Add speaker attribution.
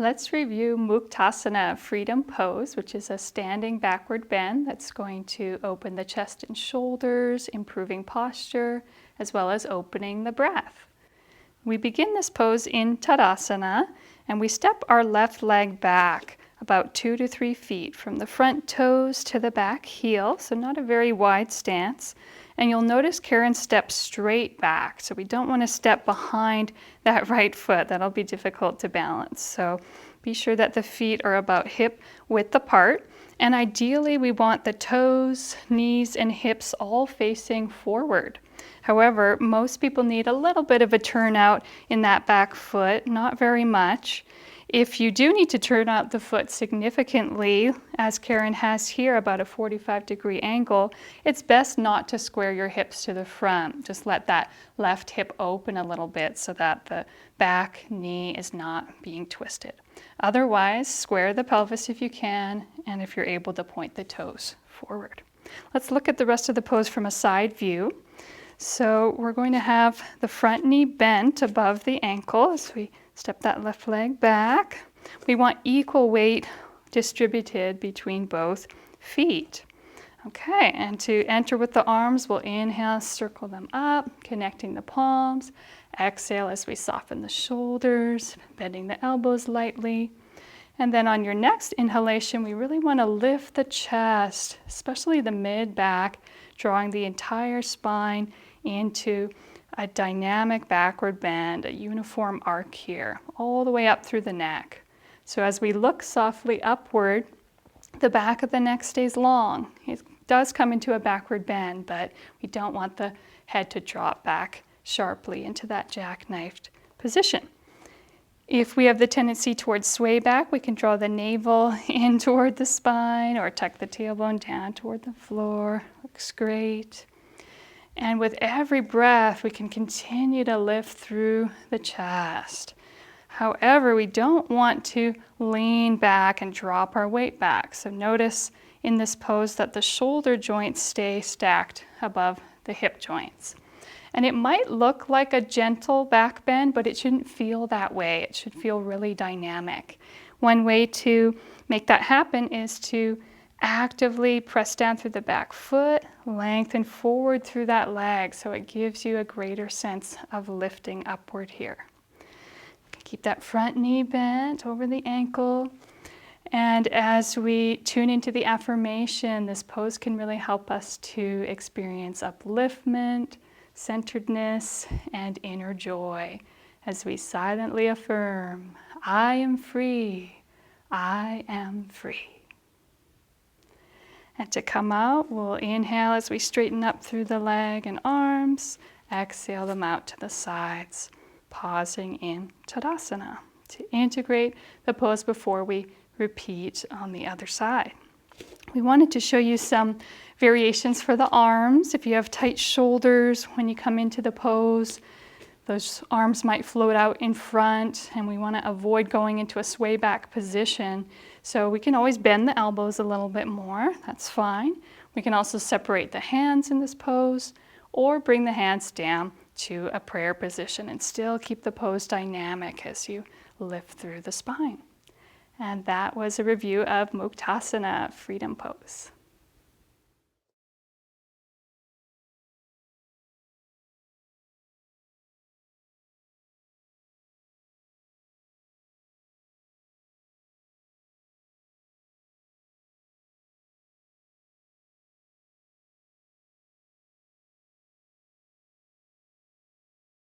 Speaker 1: Let's review Muktasana, freedom pose, which is a standing backward bend that's going to open the chest and shoulders, improving posture, as well as opening the breath. We begin this pose in Tadasana, and we step our left leg back about 2 to 3 feet from the front toes to the back heel, so not a very wide stance. And you'll notice Karen steps straight back, so we don't want to step behind that right foot. That'll be difficult to balance. So be sure that the feet are about hip width apart. And ideally, we want the toes, knees, and hips all facing forward. However, most people need a little bit of a turnout in that back foot, not very much. If you do need to turn out the foot significantly, as Karen has here, about a 45-degree angle, it's best not to square your hips to the front. Just let that left hip open a little bit so that the back knee is not being twisted. Otherwise, square the pelvis if you can, and if you're able to point the toes forward. Let's look at the rest of the pose from a side view. So we're going to have the front knee bent above the ankle as we step that left leg back. We want equal weight distributed between both feet. Okay, and to enter with the arms, we'll inhale, circle them up, connecting the palms. Exhale as we soften the shoulders, bending the elbows lightly. And then on your next inhalation, we really want to lift the chest, especially the mid-back, drawing the entire spine into a dynamic backward bend, a uniform arc here, all the way up through the neck. So as we look softly upward, the back of the neck stays long. It does come into a backward bend, but we don't want the head to drop back sharply into that jackknifed position. If we have the tendency towards sway back, we can draw the navel in toward the spine or tuck the tailbone down toward the floor. Looks great. And with every breath, we can continue to lift through the chest. However, we don't want to lean back and drop our weight back. So notice in this pose that the shoulder joints stay stacked above the hip joints. And it might look like a gentle back bend, but it shouldn't feel that way. It should feel really dynamic. One way to make that happen is to actively press down through the back foot, lengthen forward through that leg, so it gives you a greater sense of lifting upward here. Keep that front knee bent over the ankle. And as we tune into the affirmation, this pose can really help us to experience upliftment, centeredness, and inner joy as we silently affirm, I am free, I am free. And to come out, we'll inhale as we straighten up through the leg and arms, exhale them out to the sides, pausing in Tadasana to integrate the pose before we repeat on the other side. We wanted to show you some variations for the arms. If you have tight shoulders when you come into the pose, those arms might float out in front, and we want to avoid going into a sway back position. So we can always bend the elbows a little bit more. That's fine. We can also separate the hands in this pose or bring the hands down to a prayer position and still keep the pose dynamic as you lift through the spine. And that was a review of Muktasana, freedom pose.